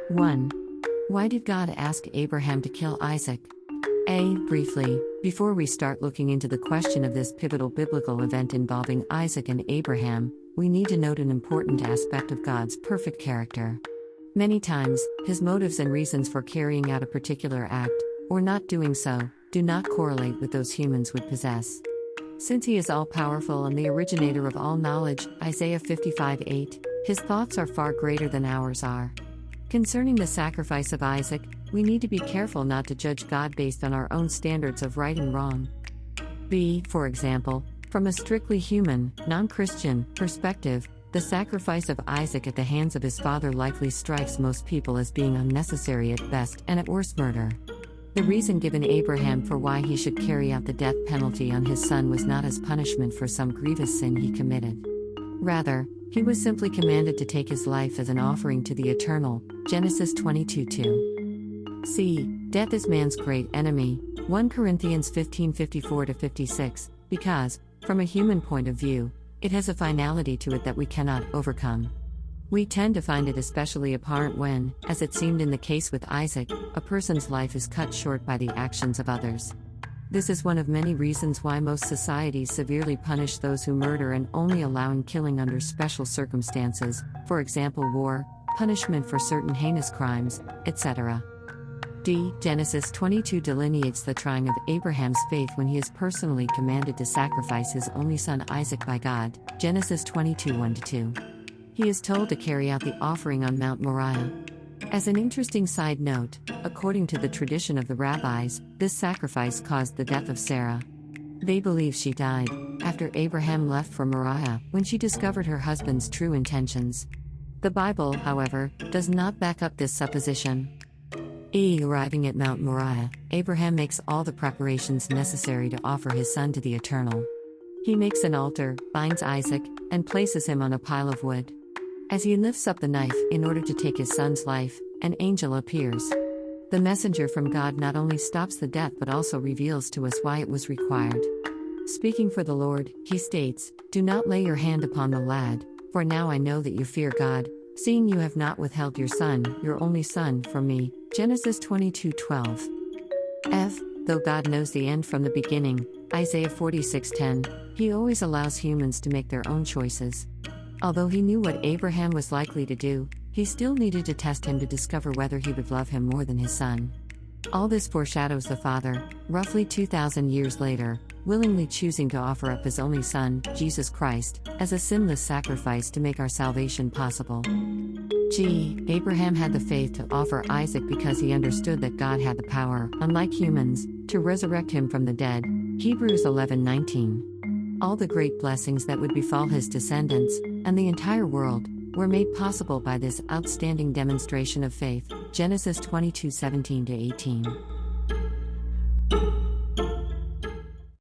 1. Why did God ask Abraham to kill Isaac? Briefly, before we start looking into the question of this pivotal biblical event involving Isaac and Abraham, we need to note an important aspect of God's perfect character. Many times, his motives and reasons for carrying out a particular act, or not doing so, do not correlate with those humans would possess. Since he is all-powerful and the originator of all knowledge, Isaiah 55:8, his thoughts are far greater than ours are. Concerning the sacrifice of Isaac, we need to be careful not to judge God based on our own standards of right and wrong. For example, from a strictly human, non-Christian perspective, the sacrifice of Isaac at the hands of his father likely strikes most people as being unnecessary at best and at worst murder. The reason given Abraham for why he should carry out the death penalty on his son was not as punishment for some grievous sin he committed. Rather, he was simply commanded to take his life as an offering to the Eternal, Genesis 22:2. Death is man's great enemy, 1 Corinthians 15:54-56, because, from a human point of view, it has a finality to it that we cannot overcome. We tend to find it especially abhorrent when, as it seemed in the case with Isaac, a person's life is cut short by the actions of others. This is one of many reasons why most societies severely punish those who murder and only allowing killing under special circumstances, for example war, punishment for certain heinous crimes, etc. Genesis 22 delineates the trying of Abraham's faith when he is personally commanded to sacrifice his only son Isaac by God, Genesis 22:1-2. He is told to carry out the offering on Mount Moriah. As an interesting side note, according to the tradition of the rabbis, this sacrifice caused the death of Sarah. They believe she died after Abraham left for Moriah when she discovered her husband's true intentions. The Bible, however, does not back up this supposition. Arriving at Mount Moriah, Abraham makes all the preparations necessary to offer his son to the Eternal. He makes an altar, binds Isaac, and places him on a pile of wood. As he lifts up the knife in order to take his son's life, an angel appears. The messenger from God not only stops the death but also reveals to us why it was required. Speaking for the Lord, he states, "Do not lay your hand upon the lad, for now I know that you fear God, seeing you have not withheld your son, your only son, from me." Genesis 22:12. Though God knows the end from the beginning, Isaiah 46:10, he always allows humans to make their own choices. Although he knew what Abraham was likely to do, he still needed to test him to discover whether he would love him more than his son. All this foreshadows the Father, roughly 2,000 years later, willingly choosing to offer up his only Son, Jesus Christ, as a sinless sacrifice to make our salvation possible. Abraham had the faith to offer Isaac because he understood that God had the power, unlike humans, to resurrect him from the dead. Hebrews 11:19. All the great blessings that would befall his descendants, and the entire world, were made possible by this outstanding demonstration of faith. Genesis 22:17-18.